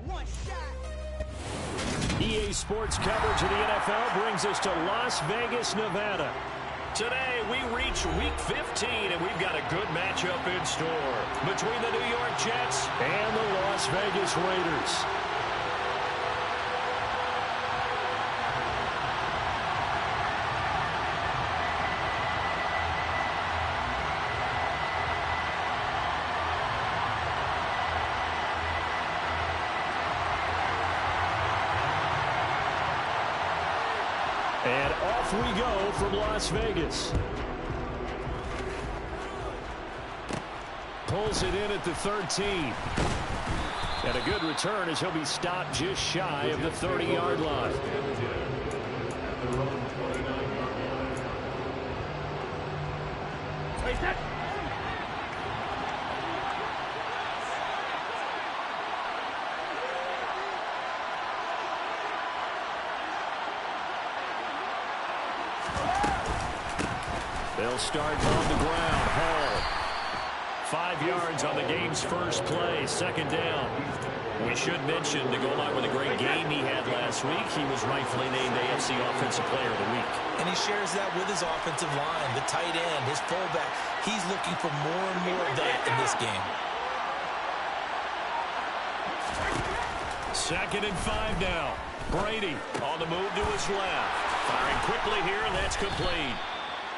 One shot. EA Sports coverage of the NFL brings us to Las Vegas, Nevada. Today, we reach Week 15, and we've got a good matchup in store between the New York Jets and the Las Vegas Raiders. And off we go from Las Vegas. Pulls it in at the 13. And a good return as he'll be stopped just shy of the 30-yard line. They'll start on the ground. Hall. 5 yards on the game's first play. Second down. We should mention, to go along with a great game he had last week, he was rightfully named AFC Offensive Player of the Week. And he shares that with his offensive line, the tight end, his fullback. He's looking for more and more of that in this game. 2nd and 5 now. Brady on the move to his left. Firing quickly here, and that's complete.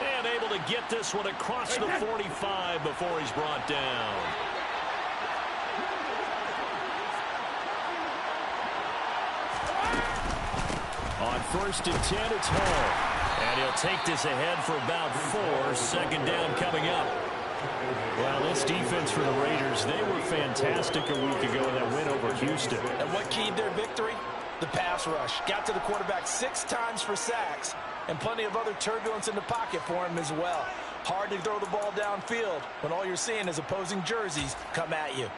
And able to get this one across the 45 before he's brought down. On 1st and 10, it's Hall. And he'll take this ahead for about 4. Second down coming up. Well, this defense for the Raiders, they were fantastic a week ago in that win over Houston. And what keyed their victory? The pass rush. Got to the quarterback 6 times for sacks. And plenty of other turbulence in the pocket for him as well. Hard to throw the ball downfield when all you're seeing is opposing jerseys come at you.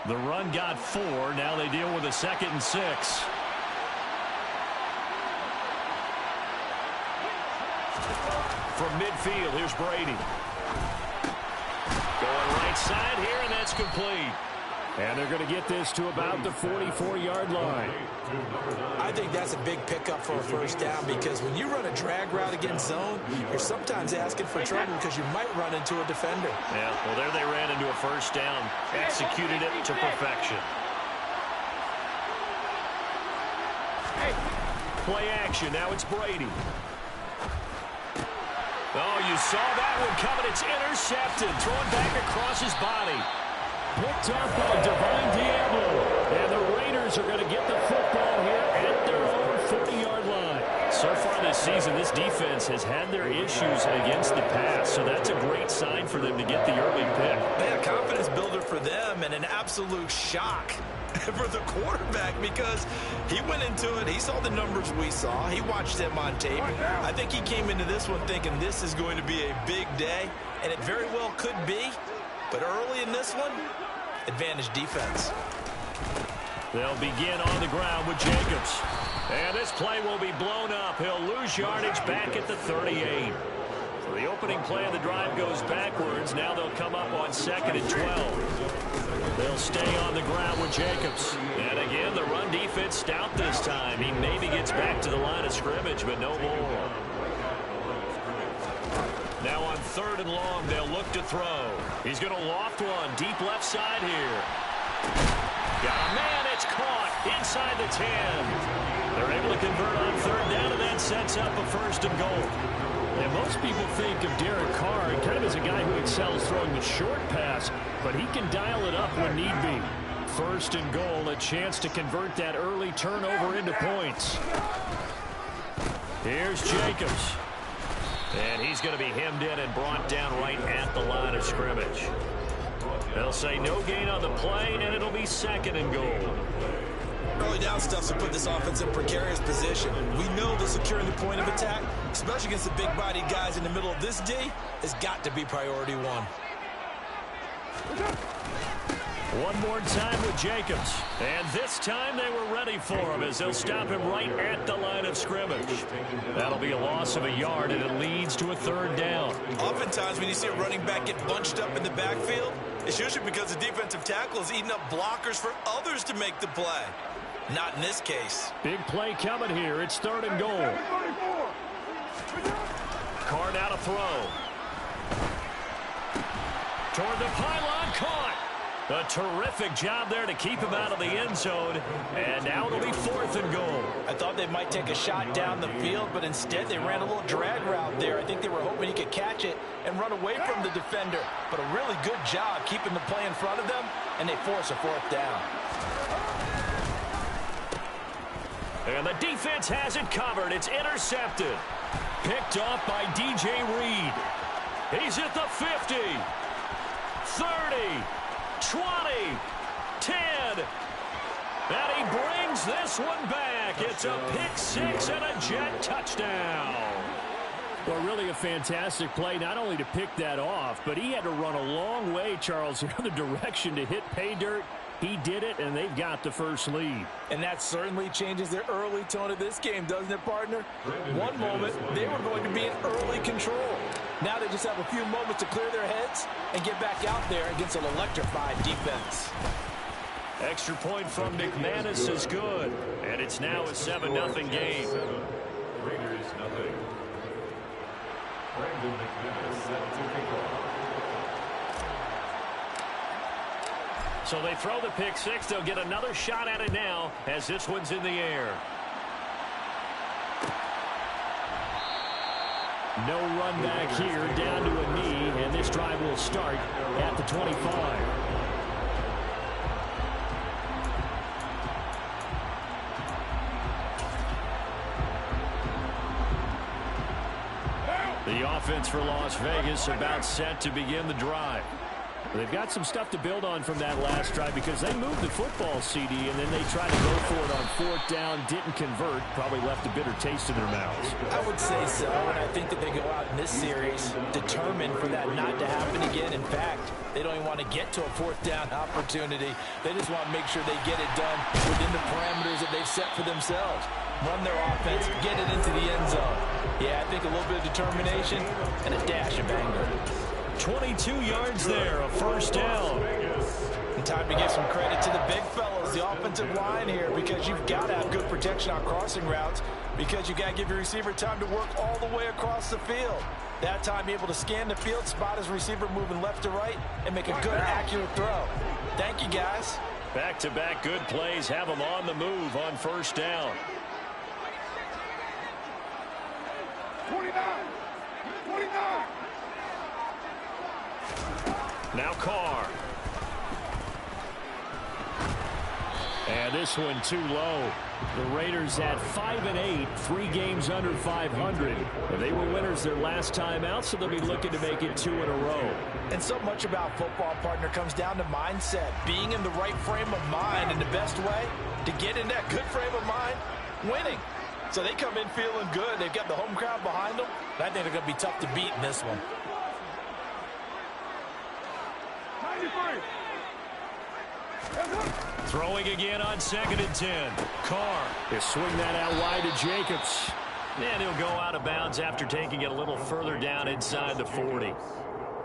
The run got 4. Now they deal with a 2nd and 6. From midfield, here's Brady. Going right side here, and that's complete. And they're going to get this to about the 44-yard line. I think that's a big pickup for a first down because when you run a drag route against zone, you're sometimes asking for trouble because you might run into a defender. Yeah, well, there they ran into a first down. Executed it to perfection. Play action. Now it's Brady. Oh, you saw that one coming. It's intercepted. Thrown back across his body. Picked up by Divine Diablo. And the Raiders are going to get the football here at their own 40-yard line. So far this season, this defense has had their issues against the pass. So that's a great sign for them to get the early pick. Yeah, confidence builder for them and an absolute shock for the quarterback because he went into it. He saw the numbers we saw. He watched them on tape. I think he came into this one thinking this is going to be a big day, and it very well could be. But early in this one, advantage defense. They'll begin on the ground with Jacobs. And this play will be blown up. He'll lose yardage back at the 38. So the opening play of the drive goes backwards. Now they'll come up on 2nd and 12. They'll stay on the ground with Jacobs. And again, the run defense stout this time. He maybe gets back to the line of scrimmage, but no more. Now on 3rd and long, they'll look to throw. He's going to loft one deep left side here. Got a man, it's caught inside the 10. They're able to convert on 3rd down, and that sets up a 1st and goal. And most people think of Derek Carr kind of as a guy who excels throwing the short pass, but he can dial it up when need be. 1st and goal, a chance to convert that early turnover into points. Here's Jacobs. And he's going to be hemmed in and brought down right at the line of scrimmage. They'll say no gain on the play, and it'll be 2nd and goal. Early down stuff to put this offense in precarious position. We know that securing the point of attack, especially against the big-bodied guys in the middle of this D, has got to be priority 1. One more time with Jacobs. And this time they were ready for him as they'll stop him right at the line of scrimmage. That'll be a loss of a yard, and it leads to a 3rd down. Oftentimes when you see a running back get bunched up in the backfield, It's usually because the defensive tackle is eating up blockers for others to make the play. Not in this case. Big play coming here. It's 3rd and goal. Carr now to throw. Toward the pylon, caught. A terrific job there to keep him out of the end zone. And now it'll be 4th and goal. I thought they might take a shot down the field, but instead they ran a little drag route there. I think they were hoping he could catch it and run away from the defender. But a really good job keeping the play in front of them, and they force a 4th down. And the defense has it covered. It's intercepted. Picked off by DJ Reed. He's at the 50. 30. 20, 10, and he brings this one back. It's a pick 6 and a Jet touchdown. Well, really a fantastic play, not only to pick that off, but he had to run a long way, Charles, in the other direction to hit pay dirt. He did it, and they've got the first lead. And that certainly changes the early tone of this game, doesn't it, partner? One moment, they were going to be in early control. Now they just have a few moments to clear their heads and get back out there against an electrified defense. Extra point from McManus is good, and it's now a 7-0 game. Raiders nothing. Brandon McManus set to kick off. So they throw the pick 6. They'll get another shot at it now as this one's in the air. No run back here, down to a knee, and this drive will start at the 25. The offense for Las Vegas about set to begin the drive. They've got some stuff to build on from that last drive because they moved the football, CD, and then they tried to go for it on 4th down, didn't convert, probably left a bitter taste in their mouths. I would say so, and I think that they go out in this series determined for that not to happen again. In fact, they don't even want to get to a 4th down opportunity. They just want to make sure they get it done within the parameters that they've set for themselves. Run their offense, get it into the end zone. Yeah, I think a little bit of determination and a dash of anger. 22 yards there, a 1st down. And time to give some credit to the big fellows, the offensive line here, because you've got to have good protection on crossing routes, because you've got to give your receiver time to work all the way across the field. That time, be able to scan the field, spot his receiver moving left to right, and make a good, accurate throw. Thank you, guys. Back-to-back good plays have them on the move on 1st down. 29. Now Carr. And this one too low. The Raiders at 5-8, 3 games under 500. They were winners their last time out, so they'll be looking to make it 2 in a row. And so much about football, partner, comes down to mindset. Being in the right frame of mind, and the best way to get in that good frame of mind, winning. So they come in feeling good. They've got the home crowd behind them. And I think they're going to be tough to beat in this one. Throwing again on 2nd and 10. Carr. He'll swing that out wide to Jacobs. And he'll go out of bounds after taking it a little further down inside the 40.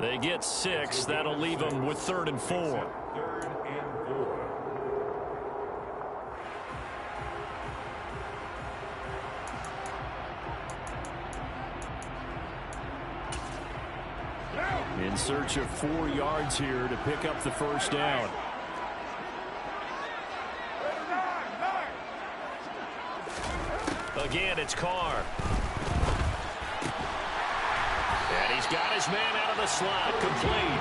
They get 6. That'll leave them with 3rd and 4. 3rd and 4. In search of 4 yards here to pick up the 1st down. Again, it's Carr. And he's got his man out of the slot, complete.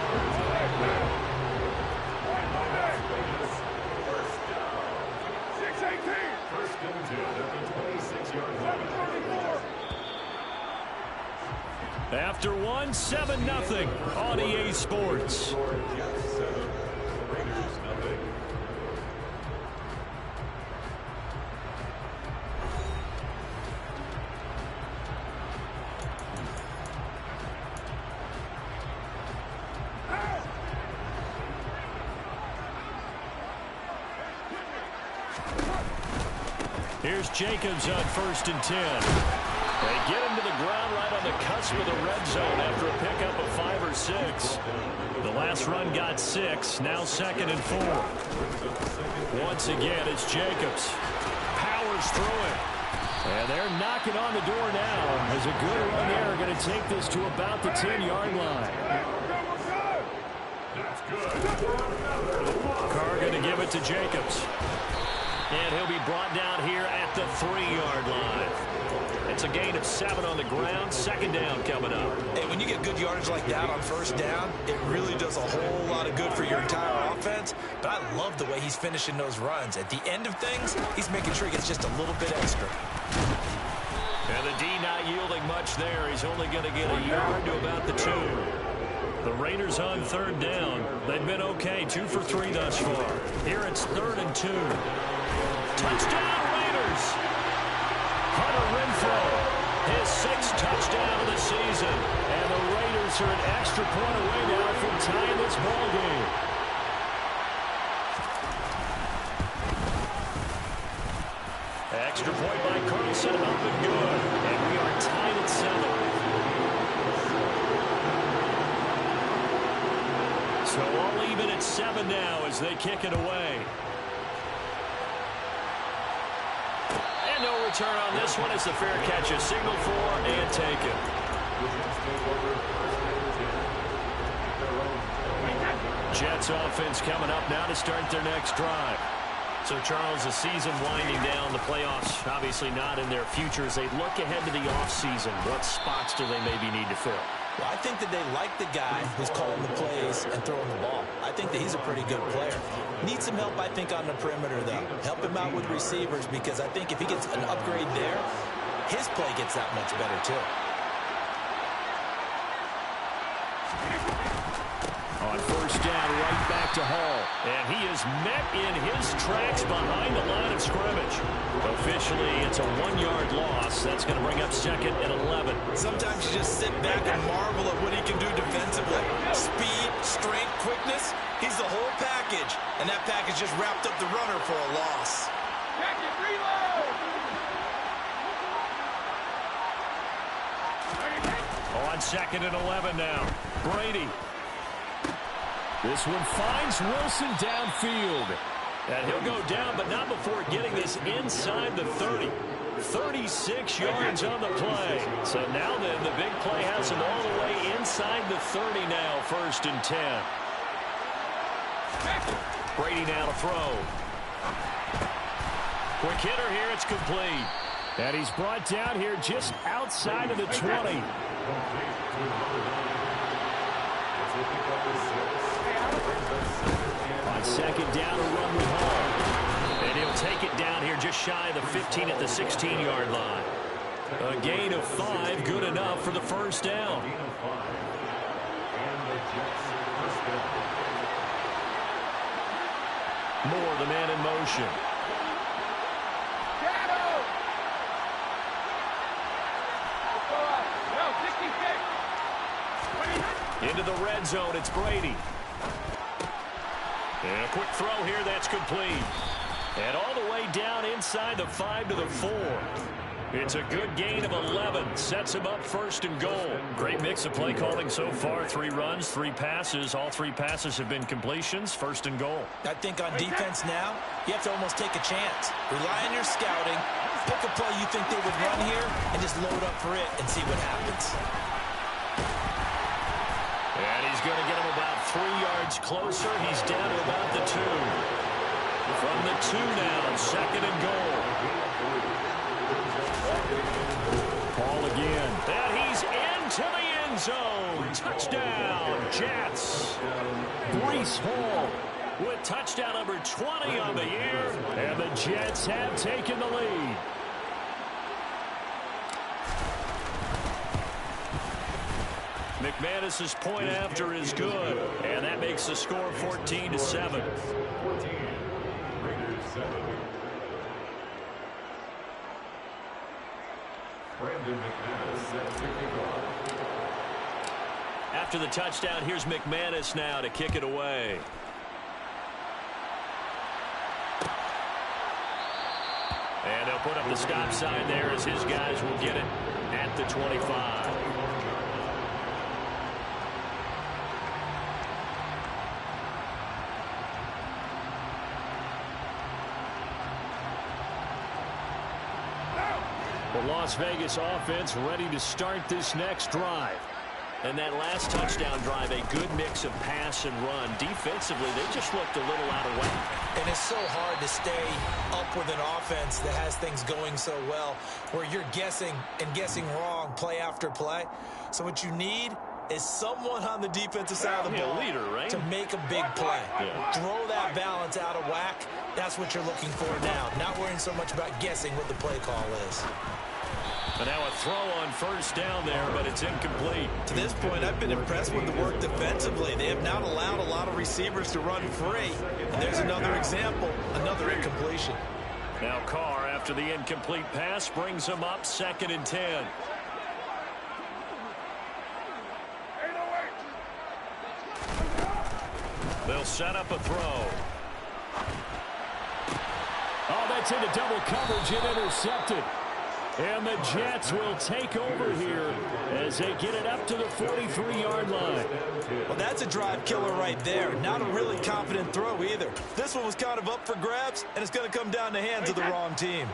First and 10 at the 26-yard line. After one, 7-0 on EA Sports. Raiders nothing. Here's Jacobs on 1st and 10. They get him to the ground right on the cusp of the red zone after a pickup of 5 or 6. The last last run got 6. Now 2nd and 4. Once again, it's Jacobs. Powers through it. And they're knocking on the door now as a good run there going to take this to about the 10-yard line. Carr going to give it to Jacobs. And he'll be brought down here at the 3-yard line. It's a gain of 7 on the ground. 2nd down coming up. Hey, when you get good yardage like that on 1st down, it really does a whole lot of good for your entire offense. But I love the way he's finishing those runs. At the end of things, he's making sure he gets just a little bit extra. And the D not yielding much there. He's only going to get a yard to about the 2. The Raiders on 3rd down. They've been okay, 2 for 3 thus far. Here it's 3rd and 2. Touchdown, Raiders! Hunter Renfrow, his 6th touchdown of the season. And the Raiders are an extra point away now from tying this ball game. Extra point by Carlson, up and good. And we are tied at 7. So all even at 7 now as they kick it away. And no return on this one as the fair catch is signaled for and taken. Jets offense coming up now to start their next drive. So, Charles, the season winding down, the playoffs obviously not in their future. As they look ahead to the offseason, what spots do they maybe need to fill? Well, I think that they like the guy who's calling the plays and throwing the ball. I think that he's a pretty good player. Needs some help, I think, on the perimeter, though. Help him out with receivers because I think if he gets an upgrade there, his play gets that much better, too. On 1st down, right back to Hall. And he is met in his tracks behind the line of scrimmage. Officially, it's a 1-yard loss. That's going to bring up 2nd and 11. Sometimes you just sit back and marvel at what he can do defensively. Speed, strength, quickness. He's the whole package. And that package just wrapped up the runner for a loss. On 2nd and 11 now. Brady. This one finds Wilson downfield. And he'll go down, but not before getting this inside the 30. 36 yards on the play. So now then, the big play has him all the way inside the 30 now, 1st and 10. Brady now to throw. Quick hitter here, it's complete. And he's brought down here just outside of the 20. On 2nd down, a run with Hall. And he'll take it down here just shy of the 15 at the 16-yard line. A gain of 5, good enough for the 1st down. Moore, the man in motion. Into the red zone, it's Brady. And a quick throw here, that's complete. And all the way down inside the 5 to the 4. It's a good gain of 11. Sets him up 1st and goal. Great mix of play calling so far. 3 runs, 3 passes. All 3 passes have been completions. 1st and goal. I think on defense now, you have to almost take a chance. Rely on your scouting. Pick a play you think they would run here and just load up for it and see what happens. And he's going to get him about 3 yards closer. He's down to about the 2. From the 2 now, 2nd and goal. Paul again. And he's into the end zone. Touchdown, Jets. Breece Hall with touchdown number 20 on the year. And the Jets have taken the lead. McManus's point after is good, and that makes the score 14-7. After the touchdown, here's McManus now to kick it away. And they'll put up the stop sign there as his guys will get it at the 25. Las Vegas offense ready to start this next drive. And that last touchdown drive, a good mix of pass and run. Defensively, they just looked a little out of whack. And it's so hard to stay up with an offense that has things going so well, where you're guessing and guessing wrong play after play. So what you need is someone on the defensive side of the ball to make a big play. Throw that balance out of whack. That's what you're looking for now. Not worrying so much about guessing what the play call is. And now a throw on first down there, but it's incomplete. To this point, I've been impressed with the work defensively. They have not allowed a lot of receivers to run free. And there's another example, another incompletion. Now Carr, after the incomplete pass, brings him up 2nd and 10. They'll set up a throw. Oh, that's into double coverage and intercepted. And the Jets will take over here as they get it up to the 43-yard line. Well, that's a drive killer right there. Not a really confident throw either. This one was kind of up for grabs, and it's going to come down the hands of the wrong team.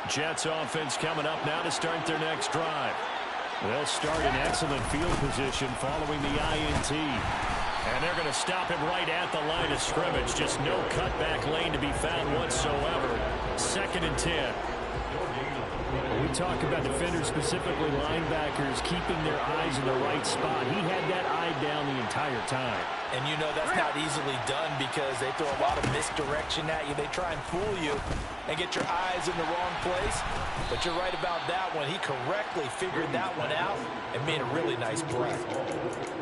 Jets offense coming up now to start their next drive. They'll start in excellent field position following the INT. And they're going to stop him right at the line of scrimmage. Just no cutback lane to be found whatsoever. 2nd and 10. We talk about defenders, specifically linebackers, keeping their eyes in the right spot. He had that eye down the entire time. And you know that's not easily done because they throw a lot of misdirection at you. They try and fool you and get your eyes in the wrong place. But you're right about that one. He correctly figured that one out and made a really nice play.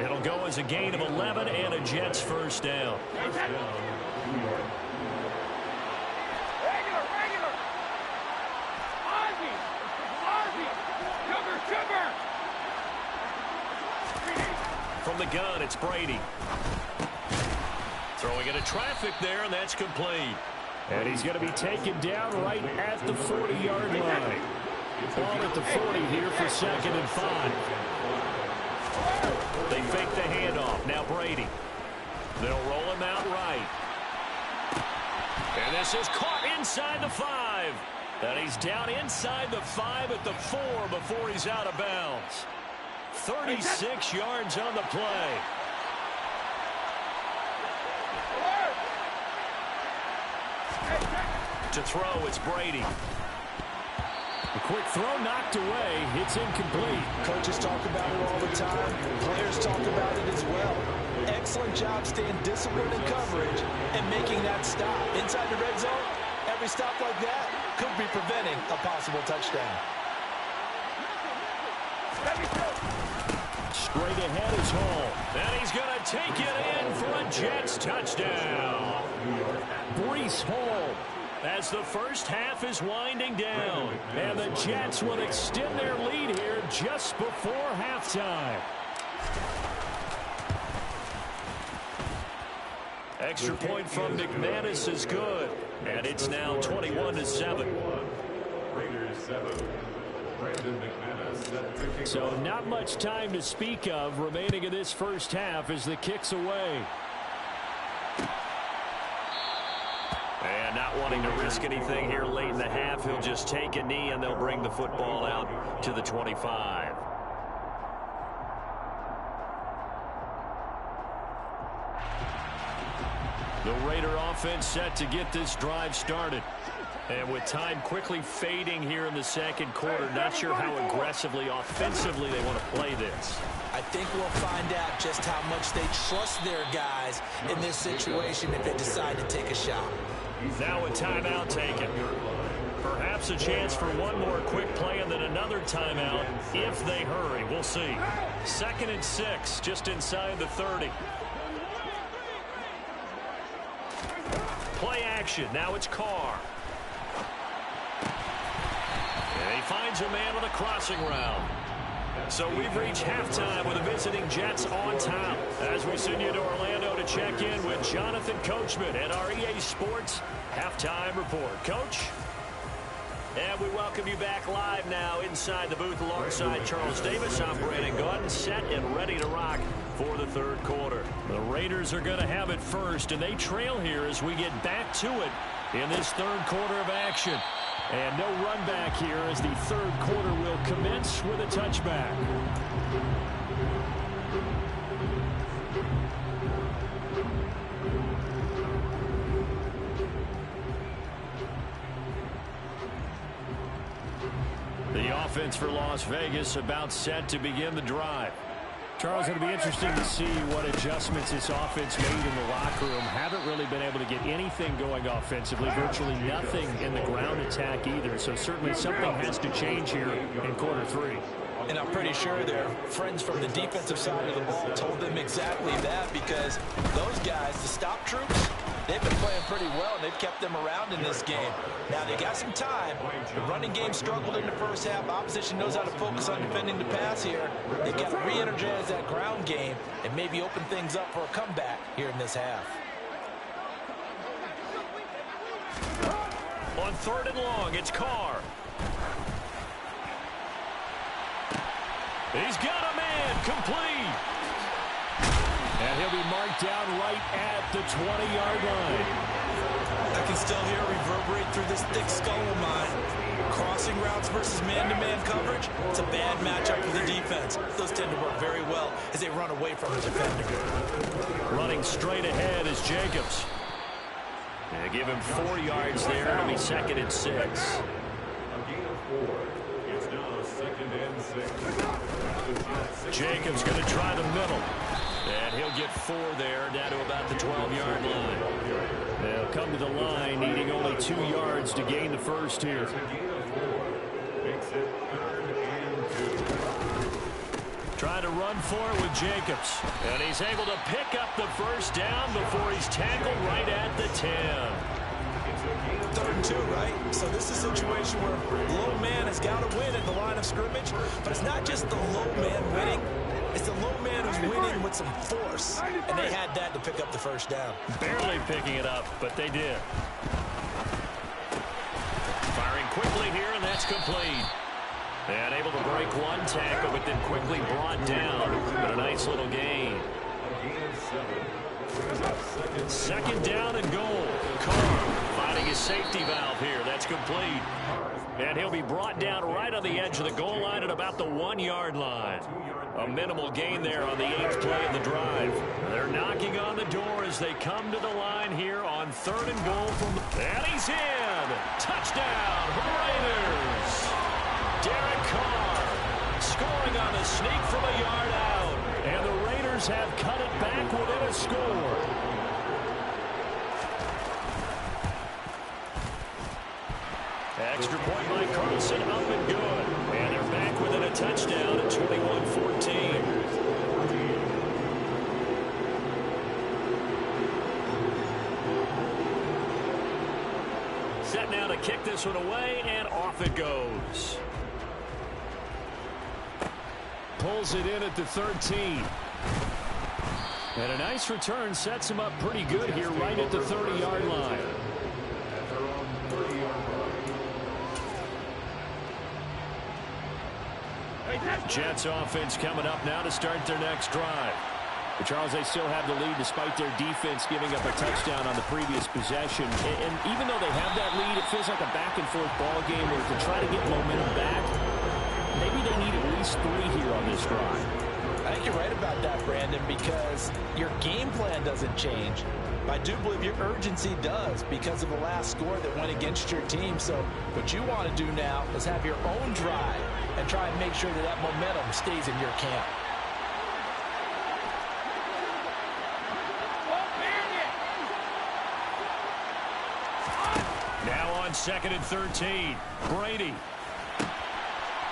It'll go as a gain of 11 and a Jets first down. From the gun, it's Brady. Throwing into traffic there, and that's complete. And he's going to be taken down right at the 40-yard line. Ball at the 40 here for 2nd and 5. They fake the handoff. Now Brady. They'll roll him out right. And this is caught inside the 5. And he's down inside the 5 at the 4 before he's out of bounds. 36 yards on the play. To throw, it's Brady. A quick throw knocked away. It's incomplete. Coaches talk about it all the time. Players talk about it as well. Excellent job staying disciplined in coverage and making that stop. Inside the red zone, every stop like that could be preventing a possible touchdown. Straight ahead is Hall. And he's going to take it in for a Jets touchdown. Breece Hall, as the first half is winding down. And the Jets will extend their lead here just before halftime. Extra point from McManus is good. And it's now 21-7. Raiders 7. So not much time to speak of remaining in this first half as the kick's away. And not wanting to risk anything here late in the half, he'll just take a knee and they'll bring the football out to the 25. The Raider offense set to get this drive started. And with time quickly fading here in the second quarter, not sure how aggressively, offensively they want to play this. I think we'll find out just how much they trust their guys in this situation if they decide to take a shot. Now a timeout taken. Perhaps a chance for one more quick play and then another timeout if they hurry. We'll see. 2nd and 6, just inside the 30. Play action. Now it's Carr. And he finds a man on the crossing route. So we've reached halftime with the visiting Jets on top. As we send you to Orlando to check in with Jonathan Coachman at our EA Sports Halftime Report. Coach? And we welcome you back live now inside the booth alongside Charles Davis. I'm Brandon Gaudin, set and ready to rock for the third quarter. The Raiders are going to have it first, and they trail here as we get back to it in this third quarter of action. And no run back here as the third quarter will commence with a touchback. The offense for Las Vegas about set to begin the drive. Charles, it'll be interesting to see what adjustments this offense made in the locker room. Haven't really been able to get anything going offensively, virtually nothing in the ground attack either. So certainly something has to change here in quarter three. And I'm pretty sure their friends from the defensive side of the ball told them exactly that, because those guys, the stop troops, they've been playing pretty well, and they've kept them around in this game. Now, they got some time. The running game struggled in the first half. Opposition knows how to focus on defending the pass here. They've got to re-energize that ground game and maybe open things up for a comeback here in this half. On third and long, it's Carr. He's got a man, complete. And he'll be marked down right at the 20-yard line. I can still hear it reverberate through this thick skull of mine. Crossing routes versus man-to-man coverage, it's a bad matchup for the defense. Those tend to work very well as they run away from the defender. Running straight ahead is Jacobs. They give him 4 yards there. It'll be 2nd and 6. A gain of 4. It's now 2nd and 6. Jacobs going to try the middle. And he'll get 4 there, down to about the 12-yard line. They'll come to the line, needing only 2 yards to gain the first here. Trying to run for it with Jacobs. And he's able to pick up the first down before he's tackled right at the 10. 3rd and 2, right? So this is a situation where the low man has got to win at the line of scrimmage. But it's not just the low man winning. It's the low man who's winning with some force. And they had that to pick up the first down. Barely picking it up, but they did. Firing quickly here, and that's complete. And able to break one tackle, but then quickly brought down. But a nice little gain. 2nd down and goal. Carr finding his safety valve here. That's complete. And he'll be brought down right on the edge of the goal line at about the 1-yard line. A minimal gain there on the 8th play of the drive. They're knocking on the door as they come to the line here on 3rd and goal from the... And he's in! Touchdown, Raiders! Derek Carr scoring on the sneak from a yard out. And the Raiders have cut it back within a score. Extra point by Carlson, up and good. And they're back within a touchdown at 21-14. Set now to kick this one away, and off it goes. Pulls it in at the 13. And a nice return sets him up pretty good here right at the 30-yard line. Jets offense coming up now to start their next drive. But Charles, they still have the lead despite their defense giving up a touchdown on the previous possession. And even though they have that lead, it feels like a back-and-forth ball game where to try to get momentum back, maybe they need at least 3 here on this drive. I think you're right about that, Brandon, because your game plan doesn't change. I do believe your urgency does because of the last score that went against your team. So what you want to do now is have your own drive and try and make sure that that momentum stays in your camp. Now on 2nd and 13, Brady.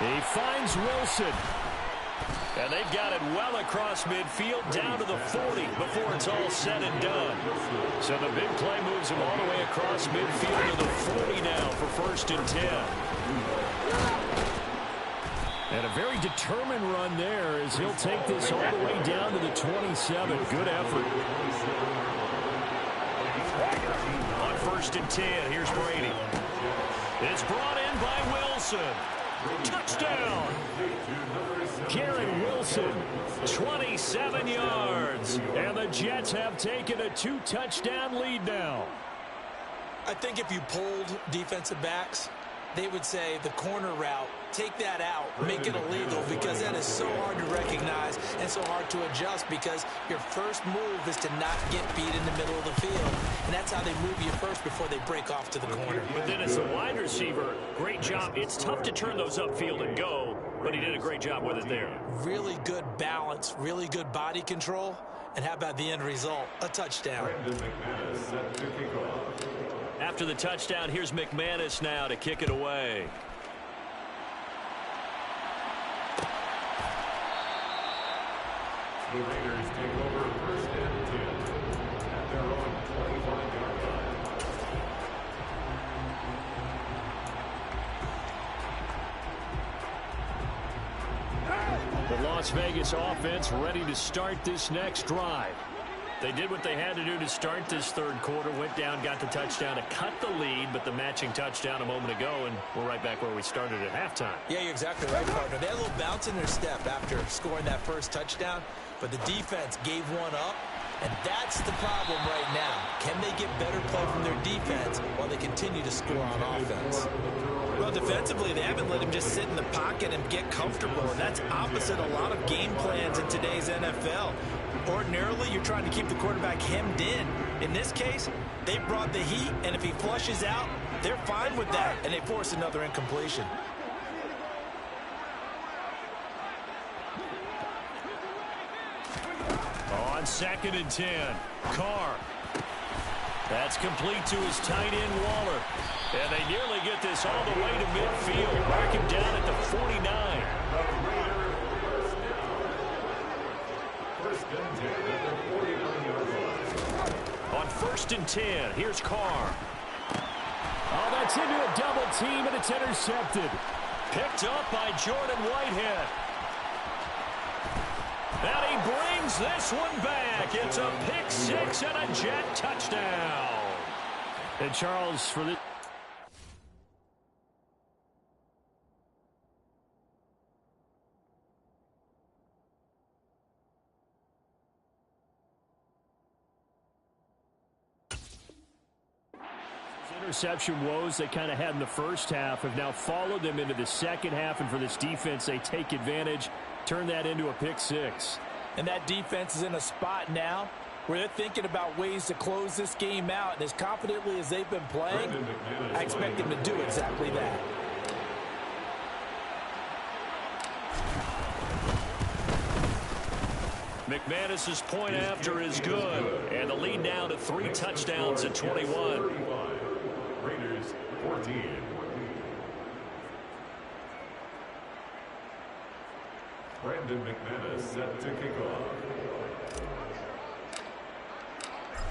He finds Wilson. And they've got it well across midfield down to the 40 before it's all said and done. So the big play moves him all the way across midfield to the 40 now for 1st and 10. And a very determined run there as he'll take this all the way down to the 27. Good effort. On 1st and 10, here's Brady. It's brought in by Wilson. Touchdown! Garrett Wilson, 27 yards. And the Jets have taken a 2-touchdown lead now. I think if you polled defensive backs, they would say the corner route, take that out, make it illegal, because that is so hard to recognize and so hard to adjust, because your first move is to not get beat in the middle of the field. And that's how they move you first before they break off to the corner. But then as a wide receiver, great job. It's tough to turn those upfield and go, but he did a great job with it there. Really good balance, really good body control. And how about the end result? A touchdown. After the touchdown, here's McManus now to kick it away. The Raiders take over first and 10 at their own 25-yard line. The Las Vegas offense ready to start this next drive. They did what they had to do to start this third quarter, went down, got the touchdown to cut the lead, but the matching touchdown a moment ago, and we're right back where we started at halftime. Yeah, you're exactly right, partner. They had a little bounce in their step after scoring that first touchdown, but the defense gave one up, and that's the problem right now. Can they get better play from their defense while they continue to score on offense? Well, defensively, they haven't let him just sit in the pocket and get comfortable, and that's opposite a lot of game plans in today's NFL. Ordinarily, you're trying to keep the quarterback hemmed in. In this case, they brought the heat, and if he flushes out, they're fine with that, and they force another incompletion. On 2nd and 10, Carr. That's complete to his tight end, Waller. And they nearly get this all the way to midfield. Mark him down at the 49. First and 10 at their 49-yard line. On 1st and 10, here's Carr. Oh, that's into a double team, and it's intercepted. Picked up by Jordan Whitehead. And he brings this one back. It's a pick six and a jet touchdown. And Charles, for this. Interception woes they kind of had in the first half have now followed them into the second half, and for this defense, they take advantage, turn that into a pick six. And that defense is in a spot now where they're thinking about ways to close this game out, and as confidently as they've been playing, I expect them to do exactly that. McManus's point after is good, and the lead now to 3 touchdowns at 21. Raiders 14. Brandon McManus set to kick off.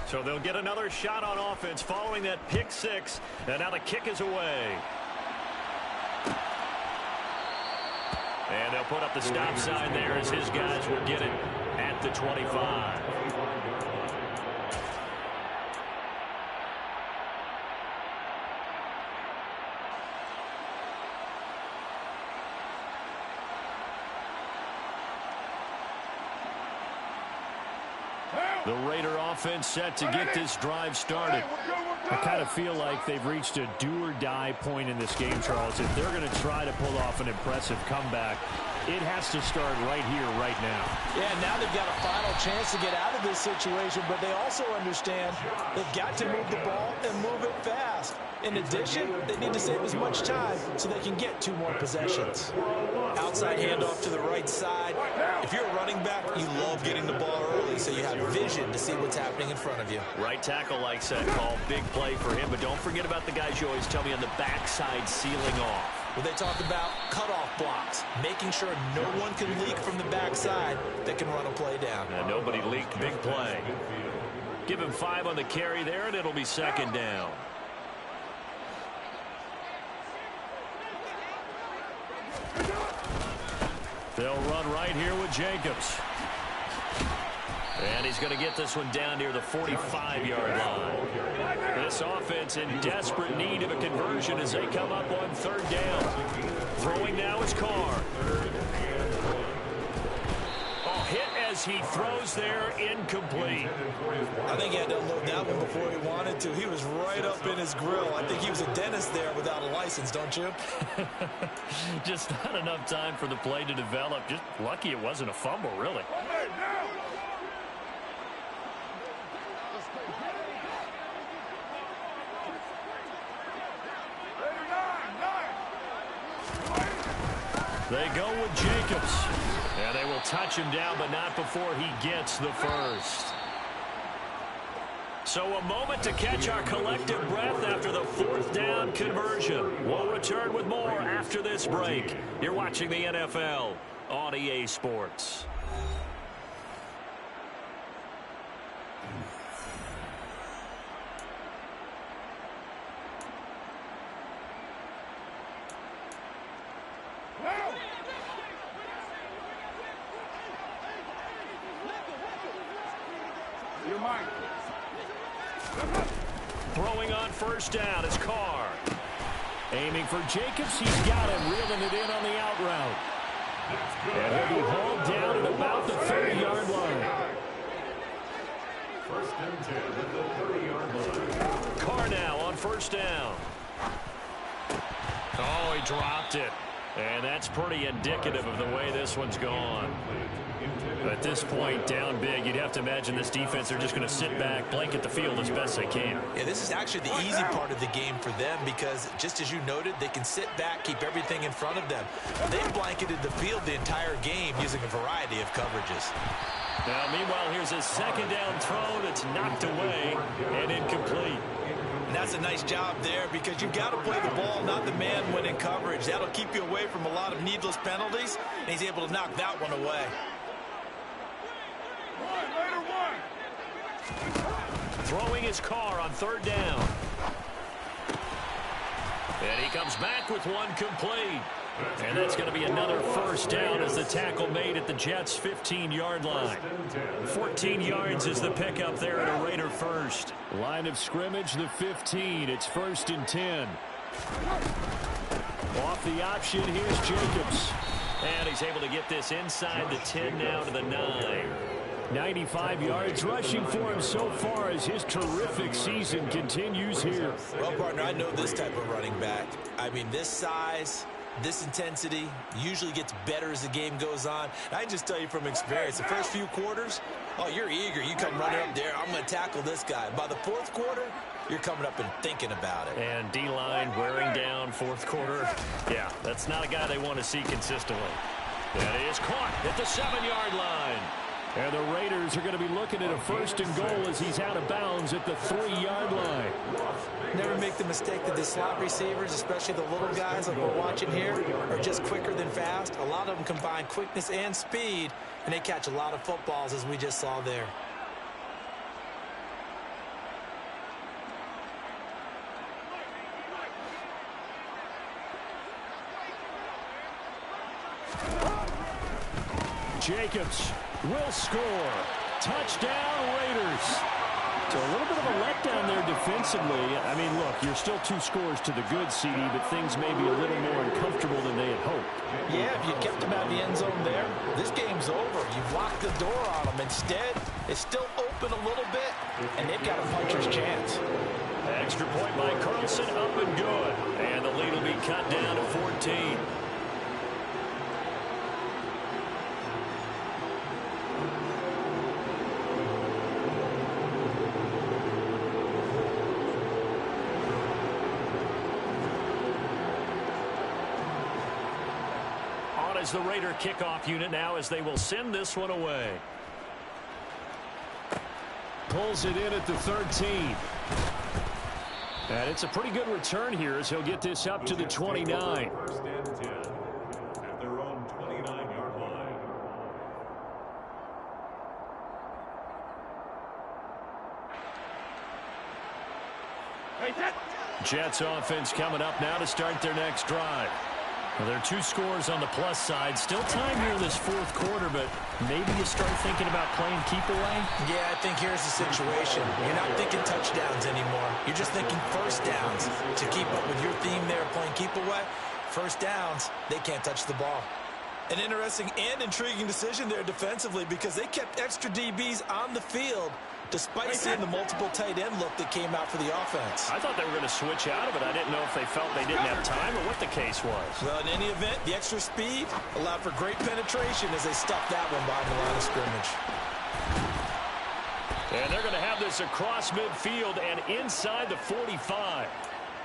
So they'll get another shot on offense following that pick six, and now the kick is away. And they'll put up the stop sign there as his guys will get it at the 25. The Raider offense set to get this drive started. I kind of feel like they've reached a do-or-die point in this game, Charles. If they're going to try to pull off an impressive comeback, it has to start right here, right now. Yeah, now they've got a final chance to get out of this situation, but they also understand they've got to move the ball and move it fast. In addition, they need to save as much time so they can get 2 more possessions. Outside handoff to the right side. If you're a running back, you love getting the ball early so you have vision to see what's happening in front of you. Right tackle likes that call. Big play for him, but don't forget about the guys you always tell me on the backside sealing off. Well, they talk about cutoff blocks, making sure no one can leak from the backside that can run a play down. And nobody leaked. Big play. Give him 5 on the carry there, and it'll be 2nd down. They'll run right here with Jacobs. And he's going to get this one down near the 45-yard line. This offense in desperate need of a conversion as they come up on 3rd down. Throwing now is Carr. Oh, hit as He throws there, incomplete. I think he had to unload that one before he wanted to. He was right up in his grill. I think he was a dentist there without a license, don't you? Just not enough time for the play to develop. Just lucky it wasn't a fumble, really. They go with Jacobs. And they will touch him down, but not before he gets the first. So a moment to catch our collective breath after the fourth down conversion. We'll return with more after this break. You're watching the NFL on EA Sports. Throwing on first down is Carr. Aiming for Jacobs. He's got him, reeling it in on the out route. And he'll be hauled down at about the 30-yard line. First and 10 at the 30-yard line. Carr now on first down. Oh, he dropped it. And that's pretty indicative of the way this one's gone. At this point, down big, you'd have to imagine this defense are just going to sit back, blanket the field as best they can. Yeah, this is actually the easy part of the game for them because, just as you noted, they can sit back, keep everything in front of them. They've blanketed the field the entire game using a variety of coverages. Now, meanwhile, here's a second down throw that's knocked away and incomplete. And that's a nice job there because you've got to play the ball, not the man when in coverage. That'll keep you away from a lot of needless penalties, and he's able to knock that one away. Throwing his Carr on third down. And he comes back with one complete. And that's going to be another first down as the tackle made at the Jets' 15-yard line. 14 yards is the pickup there at a Raider first. Line of scrimmage, the 15. It's first and 10. Off the option, here's Jacobs. And he's able to get this inside the 10 now to the 9. 95 yards rushing for him so far as his terrific season continues here. Well, partner, I know this type of running back. I mean, this size, this intensity usually gets better as the game goes on. I can just tell you from experience, the first few quarters, oh, you're eager. You come running up there, I'm going to tackle this guy. By the fourth quarter, you're coming up and thinking about it. And D-line wearing down fourth quarter. Yeah, that's not a guy they want to see consistently. That is caught at the 7-yard line. And the Raiders are going to be looking at a first and goal as he's out of bounds at the 3-yard line. Never make the mistake that the slot receivers, especially the little guys like we're watching here, are just quicker than fast. A lot of them combine quickness and speed, and they catch a lot of footballs as we just saw there. Jacobs will score. Touchdown, Raiders. So a little bit of a letdown there defensively. I mean, look, you're still 2 scores to the good, CD, but things may be a little more uncomfortable than they had hoped. Yeah, if you kept them out of the end zone there, this game's over. You've locked the door on them. Instead, it's still open a little bit, and they've got a puncher's chance. Extra point by Carlson, up and good. And the lead will be cut down to 14. Is the Raider kickoff unit now as they will send this one away. Pulls it in at the 13. And it's a pretty good return here as he'll get this up to the 29. First and 10 at their own 29-yard line. Jets offense coming up now to start their next drive. Well, there are 2 scores on the plus side. Still time here in this fourth quarter, but maybe you start thinking about playing keep away? Yeah, I think here's the situation. You're not thinking touchdowns anymore. You're just thinking first downs. To keep up with your theme there, playing keep away, first downs, they can't touch the ball. An interesting and intriguing decision there defensively because they kept extra DBs on the field despite seeing the multiple tight end look that came out for the offense. I thought they were going to switch out of it. I didn't know if they felt they didn't have time or what the case was. Well, in any event, the extra speed allowed for great penetration as they stuffed that one behind the line of scrimmage. And they're going to have this across midfield and inside the 45.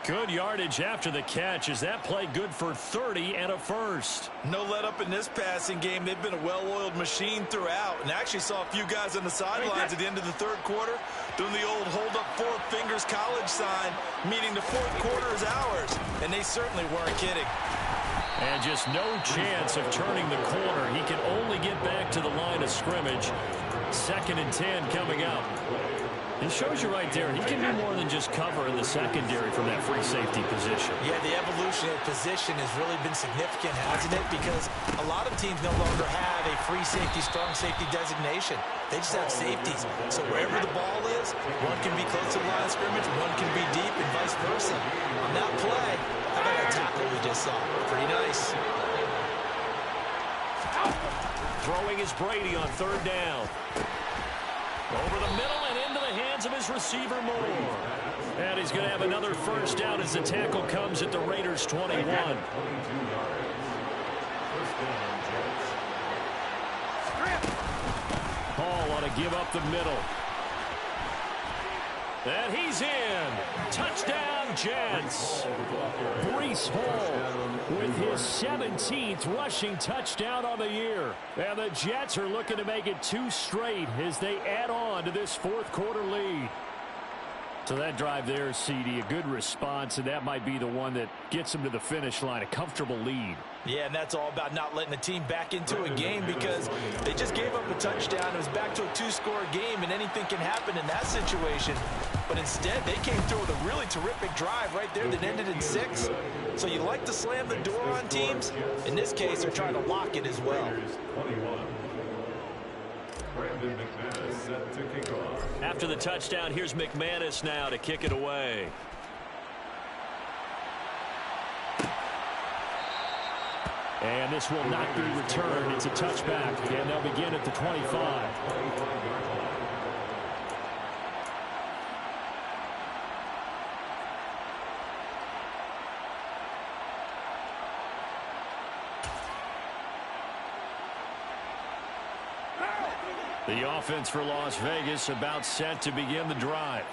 Good yardage after the catch. Is that play good for 30 and a first? No let up in this passing game. They've been a well-oiled machine throughout. And actually saw a few guys on the sidelines at the end of the third quarter doing the old hold up four fingers college sign, meaning the fourth quarter is ours. And they certainly weren't kidding. And just no chance of turning the corner. He can only get back to the line of scrimmage. 2nd and 10 coming up. It shows you right there, he can do more than just cover in the secondary from that free safety position. Yeah, the evolution of position has really been significant, hasn't it? Because a lot of teams no longer have a free safety, strong safety designation. They just have safeties. So wherever the ball is, one can be close to the line of scrimmage, one can be deep, and vice versa. On that play, how about that tackle we just saw? Pretty nice. Throwing is Brady on 3rd down. Over the middle and into the hands of his receiver, Moore. And he's going to have another first down as the tackle comes at the Raiders' 21. Hall ought to give up the middle. And he's in. Touchdown, Jets. Breece Hall with his 17th rushing touchdown on the year. And the Jets are looking to make it 2 straight as they add on to this 4th quarter lead. So that drive there, CD, a good response, and that might be the one that gets them to the finish line, a comfortable lead. Yeah, and that's all about not letting the team back into a game because they just gave up a touchdown. It was back to a 2-score game, and anything can happen in that situation. But instead, they came through with a really terrific drive right there that ended in 6. So you like to slam the door on teams. In this case, they're trying to lock it as well. After the touchdown, here's McManus now to kick it away. And this will not be returned. It's a touchback, and they'll begin at the 25. The offense for Las Vegas about set to begin the drive.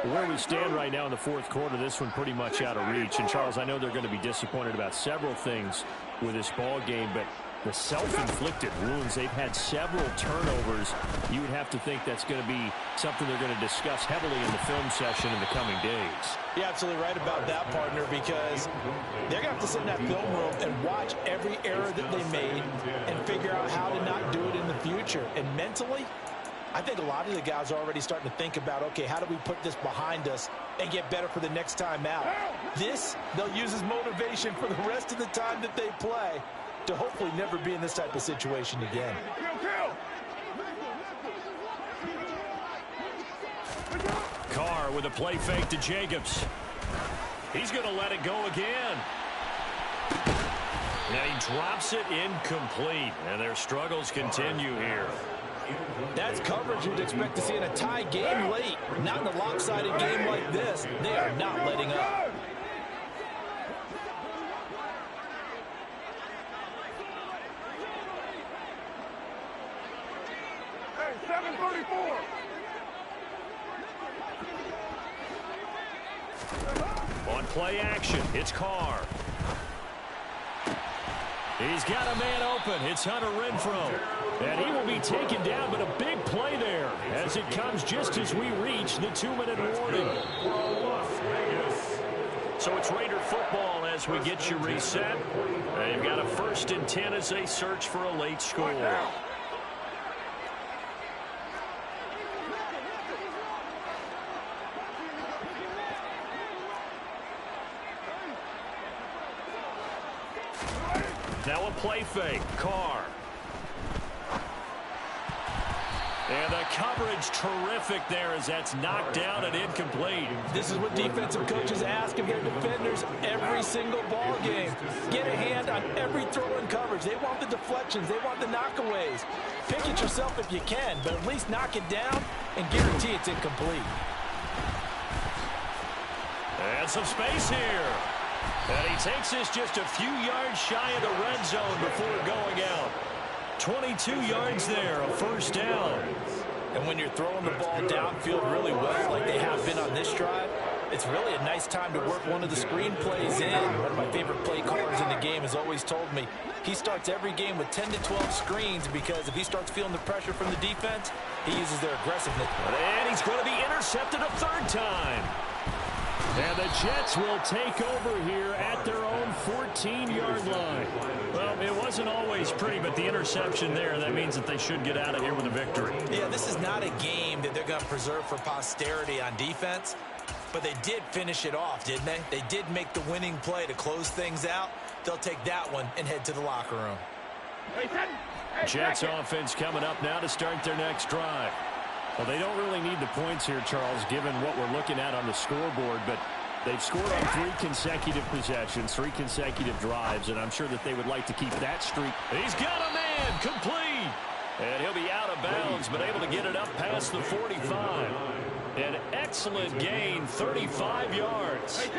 Where we stand right now in the 4th quarter, this one pretty much out of reach. And, Charles, I know they're going to be disappointed about several things with this ball game, but the self-inflicted wounds, they've had several turnovers. You would have to think that's going to be something they're going to discuss heavily in the film session in the coming days. You're absolutely right about that, partner, because they're going to have to sit in that film room and watch every error that they made and figure out how to not do it in the future. And mentally, I think a lot of the guys are already starting to think about, okay, how do we put this behind us and get better for the next time out? This, they'll use as motivation for the rest of the time that they play to hopefully never be in this type of situation again. Carr with a play fake to Jacobs. He's going to let it go again. Now he drops it incomplete, and their struggles continue here. That's coverage you'd expect to see in a tie game late. Not in a lopsided game like this. They are not letting up. Hey, 734. On play action, it's Carr. He's got a man open. It's Hunter Renfrow. And he will be taken down, but a big play there as it comes just as we reach the 2-minute warning. So it's Raider football as we get you reset. They've got a 1st and 10 as they search for a late score. Now a play fake. Carr. And the coverage terrific there as that's knocked down and incomplete. This is what defensive coaches ask of their defenders every single ball game. Get a hand on every throw in coverage. They want the deflections. They want the knockaways. Pick it yourself if you can, but at least knock it down and guarantee it's incomplete. And some space here. And he takes this just a few yards shy of the red zone before going out. 22 yards there, a first down. And when you're throwing the ball downfield really well like they have been on this drive, it's really a nice time to work one of the screen plays in. One of my favorite play callers in the game has always told me he starts every game with 10 to 12 screens because if he starts feeling the pressure from the defense, he uses their aggressiveness. And he's going to be intercepted a third time. And the Jets will take over here at their own 14-yard line. Well, it wasn't always pretty, but the interception there, that means that they should get out of here with a victory. Yeah, this is not a game that they're going to preserve for posterity on defense, but they did finish it off, didn't they? They did make the winning play to close things out. They'll take that one and head to the locker room. Jets offense coming up now to start their next drive. Well, they don't really need the points here, Charles, given what we're looking at on the scoreboard, but they've scored on 3 consecutive possessions, 3 consecutive drives, and I'm sure that they would like to keep that streak. He's got a man, complete, and he'll be out of bounds, but able to get it up past the 45. An excellent gain, 35 yards.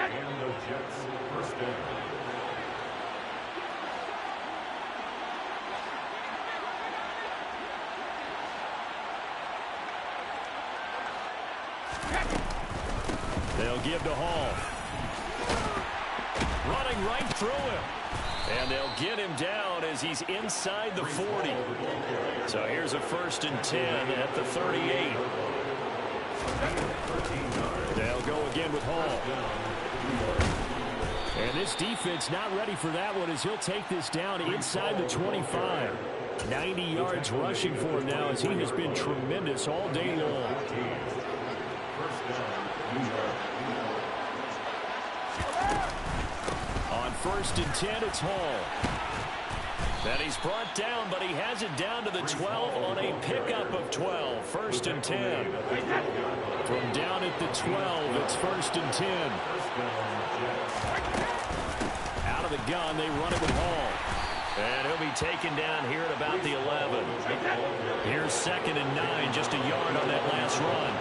They'll give to Hall. Running right through him. And they'll get him down as he's inside the 40. So here's a 1st and 10 at the 38. They'll go again with Hall. And this defense not ready for that one as he'll take this down inside the 25. 90 yards rushing for him now as he has been tremendous all day long. On 1st and 10, it's Hall. And he's brought down, but he has it down to the 12 on a pickup of 12. 1st and 10. From down at the 12, it's 1st and 10. Out of the gun, they run it with Hall. And he'll be taken down here at about the 11. Here's 2nd and 9, just a yard on that last run.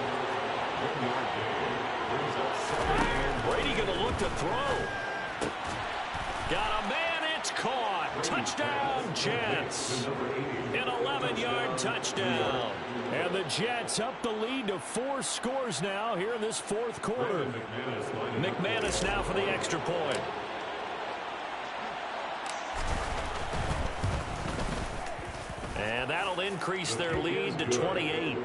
Brady going to look to throw. Got a man, it's caught. Touchdown, Jets. An 11-yard touchdown. And the Jets up the lead to 4 scores now here in this 4th quarter. McManus now for the extra point. And that'll increase their lead to 28.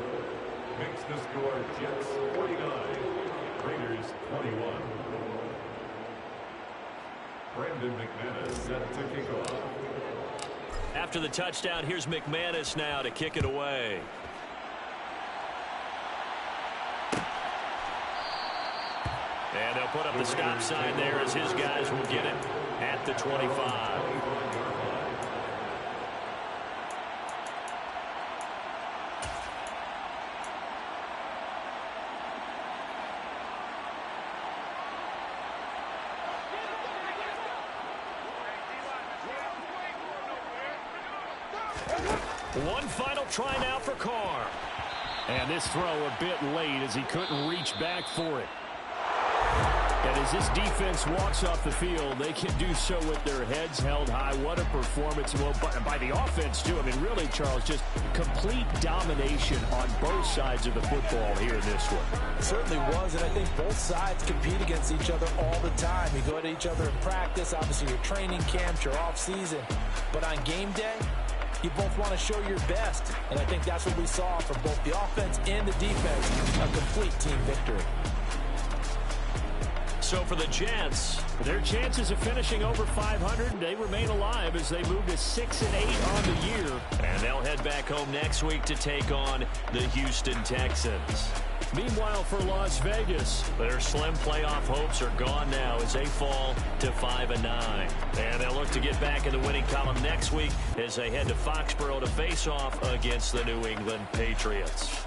Makes the score Jets 49, Raiders 21. Brandon McManus set to kick off. After the touchdown, here's McManus now to kick it away. And they'll put up the stop sign there as his guys will get it at the 25. One final try now for Carr. And this throw a bit late as he couldn't reach back for it. And as this defense walks off the field, they can do so with their heads held high. What a performance. Well, by the offense, too. I mean, really, Charles, just complete domination on both sides of the football here in this one. It certainly was, and I think both sides compete against each other all the time. You go at each other in practice, obviously your training camps, your off-season. But on game day, you both want to show your best. And I think that's what we saw from both the offense and the defense, a complete team victory. So for the Jets, their chances of finishing over 500, they remain alive as they move to 6-8 on the year. And they'll head back home next week to take on the Houston Texans. Meanwhile, for Las Vegas, their slim playoff hopes are gone now as they fall to 5-9. And they'll look to get back in the winning column next week as they head to Foxborough to face off against the New England Patriots.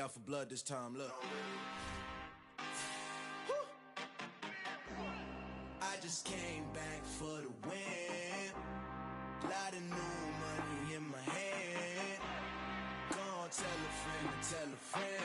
out for blood this time, look. I just came back for the win. Lot of new money in my hand. Gonna tell a friend.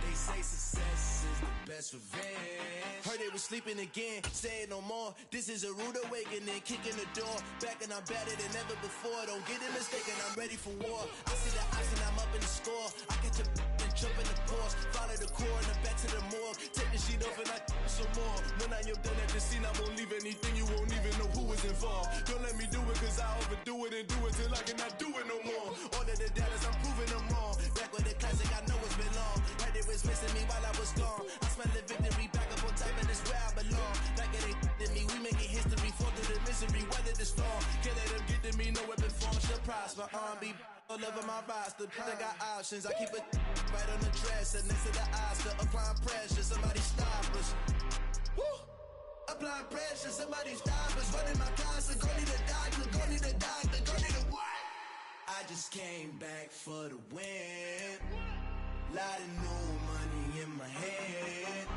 They say success is the best revenge. Heard they was sleeping again, say it no more. This is a rude awakening, kicking the door. Back and I'm better than ever before. Don't get it mistaken, I'm ready for war. I see the ice and I'm up in the score. I catch a and jump in the course. Follow the core and then back to the morgue. Take the sheet off and I some more. When I am done at the scene, I won't leave anything. You won't even know who was involved. Don't let me do it cause I overdo it and do it till I cannot do it no more. All of the doubters, I'm proving them wrong. Back with the classic, I know it's been long. Heard they was missing me while I was gone. I smell the victory back up on top and it's where I belong. Like it ain't to me, we making history. Fall through the misery, weather the storm. Can't let them get to me, no weapon form shall prosper. Be all over my roster. I got options, I keep it right on the dresser next to the Oscar. Applying pressure, somebody stop us. Woo! Applying pressure, somebody stop us. Running my closet, go need a doctor, go need a doctor, go need a what? I just came back for the win. Lot of new money in my head.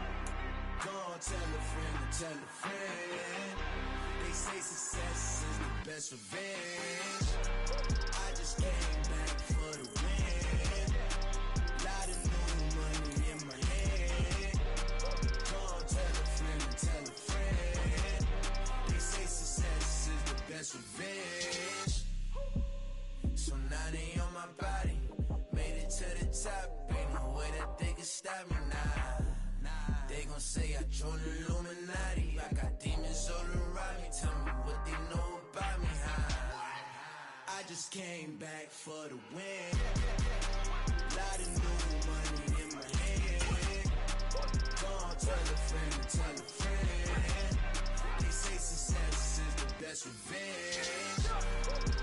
Gonna tell a friend. They say success is the best revenge. I just came back for the win. Lot of new money in my head. Gonna tell a friend. They say success is the best revenge. So now they on my body. Made it to the top. Ain't no way that they can stop me now. They gon' say I joined the Illuminati. I got demons all around me. Tell me what they know about me, huh? I just came back for the win. Lot of new money in my hand. Gonna tell a friend. They say success is the best revenge.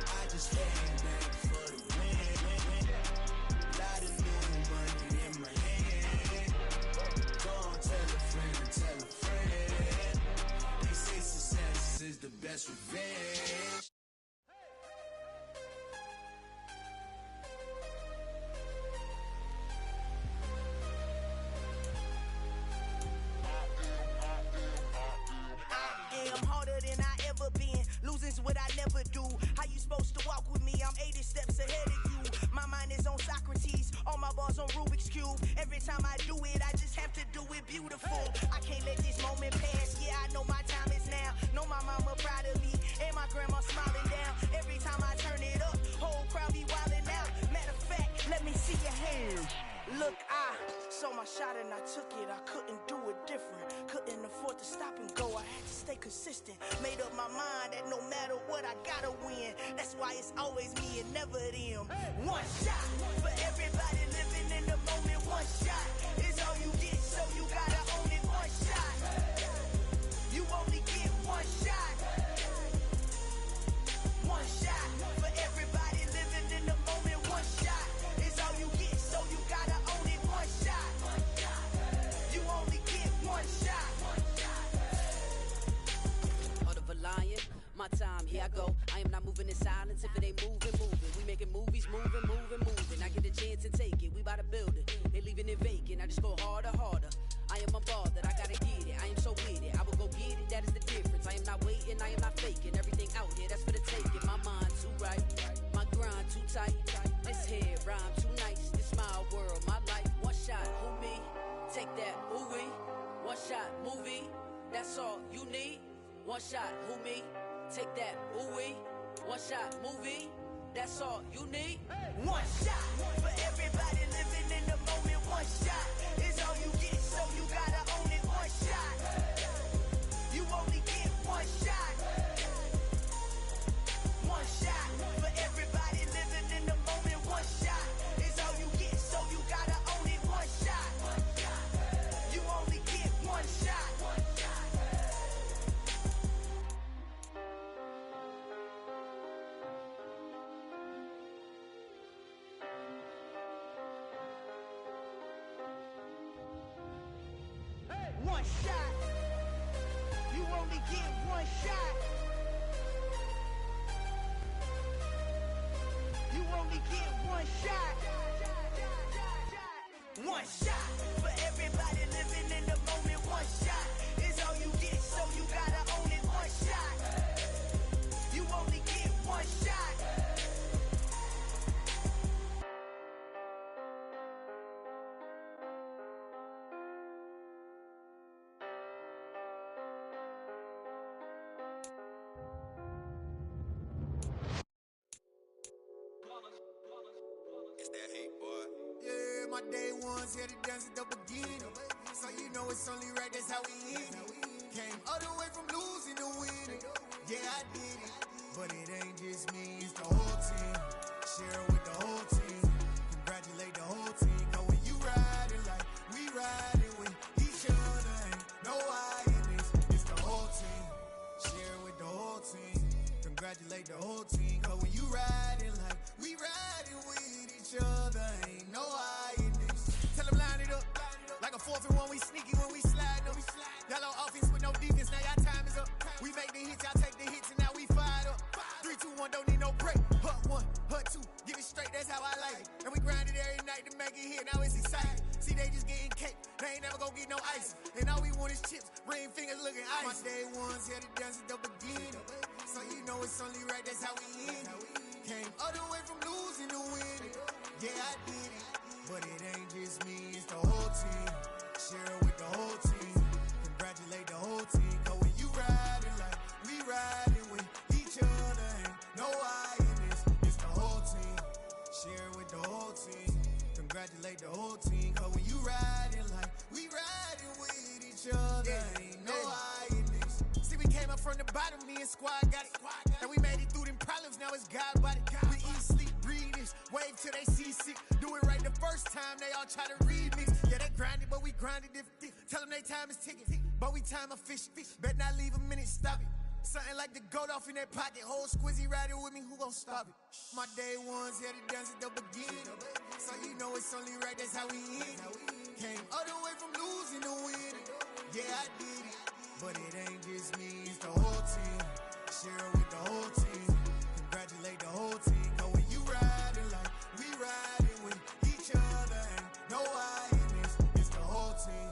I just came back for the win. Lot of new money in my hand. Gonna tell a friend. They say success is the best revenge. I'm harder than I ever been. Losing's what I never do. How you supposed to walk with me? I'm 80 steps ahead of you. My mind is on Socrates. All my bars on Rubik's Cube. Every time I do it, I just have to do it beautiful. I can't let this moment pass. Yeah, I know my time is now. Know my mama proud of me. And my grandma smiling down. Every time I turn it up, whole crowd be wildin' out. Matter of fact, let me see your hands. Look, I saw my shot and I took it. I couldn't do it different. Couldn't afford to stop and go. I had to stay consistent. Made up my mind that no matter what, I gotta win. That's why it's always me and never them. One shot for everybody living in the moment. One shot is all you get, so you gotta own it. One shot. You only get one shot. One shot for everybody living in the moment. One shot is all you get, so you gotta own it. One shot. You only get one shot. Heart of a lion, my time, here I go. I am not moving in silence. If it ain't moving. We making movies, moving. I get a chance and take it. We bout to build it. They leaving it vacant. I just go harder. I am a ball that I gotta get it. I am so with it. I will go get it. That is the difference. I am not waiting. I am not faking. Everything out here, that's for the taking. My mind too right. My grind too tight. This here rhyme too nice. This my world, my life. One shot, who me? Take that, who we? One shot, movie. That's all you need. One shot, who me? Take that, who we? One shot, movie. That's all you need. One shot for everybody living in the moment. One shot is all you get, so you gotta own it. One shot. You only get one shot. One shot for everybody living in the moment. One shot is all you get, so you gotta own it. One shot. You only get one shot. One shot. You only get one shot. You only get one shot. One shot for everybody living in the moment. One shot is all you get, so you gotta own it. One shot, you only get one shot. It's that hate, boy. Yeah, my day ones here to dance at the beginning. So you know it's only right, that's how we end it. Came all the way from losing to winning. Yeah, I did it. But it ain't just me, it's the whole team. Share it with the whole team. Congratulate the whole team. Cause when you riding like we riding with each other, ain't no I in this. It's the whole team. Share it with the whole team. Congratulate the whole team. Cause when you riding like we riding with each other, ain't no I in this. Tell them line it up. Like a 4th and 1, we sneaky when we slide up. Y'all on offense with no defense, now y'all time is up. We make the hits, y'all take the hits, and now we fired up. 3, 2, 1, don't need no break. Hut 1, hut 2, get it straight, that's how I like it. And we grind it every night to make it hit, now it's exciting. See, they just getting cake, they ain't never gonna get no ice. And all we want is chips, ring fingers looking ice. My day ones here to dance at the beginning. So you know it's only right, that's how we end it. Came all the way from losing to winning. Yeah, I did it. But it ain't just me, it's the whole team. Share it with the whole team. Congratulate the whole team. Cause when you riding like we riding with each other, ain't no I in this. It's the whole team. Share it with the whole team. Congratulate the whole team. Cause when you riding like we riding with each other, ain't no I in this. See, we came up from the bottom, me and squad got it. And we made it through them problems, now it's God body. We eat, sleep, breathe this, wave till they see sick. Do it right the first time, they all try to remix. Yeah, they grinded, but we grinded different. Tell them they time is ticking, but we time a fish. Bet not leave a minute, stop it. Something like the goat off in that pocket. Whole squizzy riding with me, who gon' stop it? My day ones here to dance at the beginning. So you know it's only right, that's how we end it. Came all the way from losing to winning. Yeah, I did it. But it ain't just me, it's the whole team. Share it with the whole team. Congratulate the whole team. Cause when you riding like we riding with each other, ain't no I in this. It's the whole team.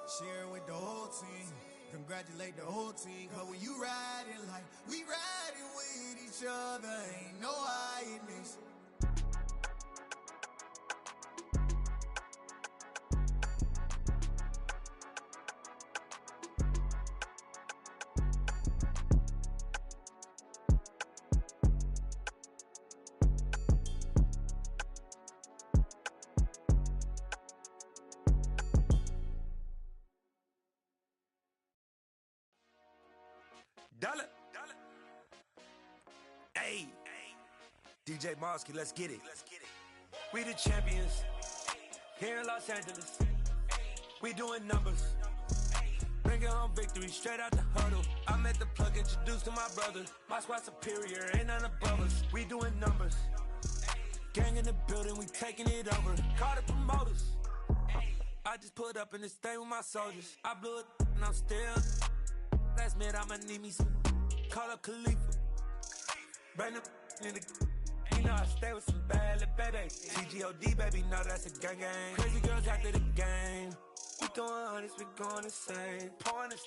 Share it with the whole team. Congratulate the whole team. Cause when you riding like we riding with each other, ain't no I in this. Dollar. Hey. DJ Mosky, let's get it. We the champions here in Los Angeles. We doing numbers. Bringing home victory straight out the huddle. I met the plug, introduced to my brother. My squad superior, ain't none above us. We doing numbers. Gang in the building, we taking it over. Call the promoters. I just put up in this thing with my soldiers. I blew it and I'm still. Last minute, I'ma need me some. Call up Khalifa. Bring them in the. You know I stay with some bad little baby. TGOD, baby, know that's a gang gang. Crazy girls after the game. We throwing hundreds, we going insane. Pointers.